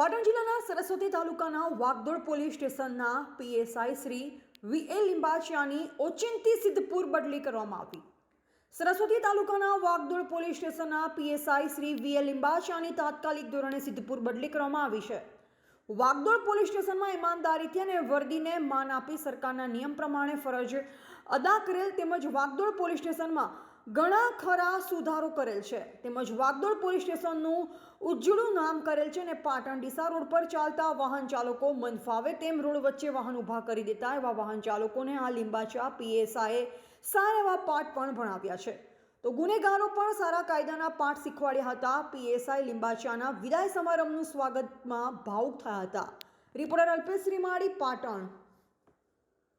પાટણ જિલ્લાના સરસ્વતી તાલુકાના વાગદોડ પોલીસ સ્ટેશનના પીએસઆઈ શ્રી વીએ લિંબાચિયાની ઓચિંતી સિદ્ધપુર બદલી કરવામાં આવી। સરસ્વતી તાલુકાના વાગદોડ પોલીસ સ્ટેશનના પીએસઆઈ શ્રી વીએ લિંબાચિયાની તાત્કાલિક ધોરણે સિદ્ધપુર બદલી કરવામાં આવી છે। વાગદોડ પોલીસ સ્ટેશનમાં ઈમાનદારીથી અને વર્દીને માન આપી સરકારના નિયમ પ્રમાણે ફરજ અદા કરેલ તેમજ વાગદોડ પોલીસ સ્ટેશનમાં ઘણા ખરા સુધારો કરેલ છે તેમજ વાગદોડ પોલીસ સ્ટેશનનું ઉજ્જળું નામ કરેલ છે અને પાટણ ડીસા રોડ પર ચાલતા વાહન ચાલકો મન ફાવે તેમ રોડ વચ્ચે વાહન ઊભા કરી દેતા એવા વાહન ચાલકોને આ લિંબાચિયા પીએસઆઈએ સારા એવા પાઠ પણ ભણાવ્યા છે તો ગુનેગારો પણ સારા કાયદાના પાઠ શીખવાડ્યા હતા। પીએસઆઈ લિંબાચિયાના વિદાય સમારંભનું સ્વાગતમાં ભાવુક થયા હતા। રિપોર્ટર અલ્પેશ શ્રીમાળી, પાટણ।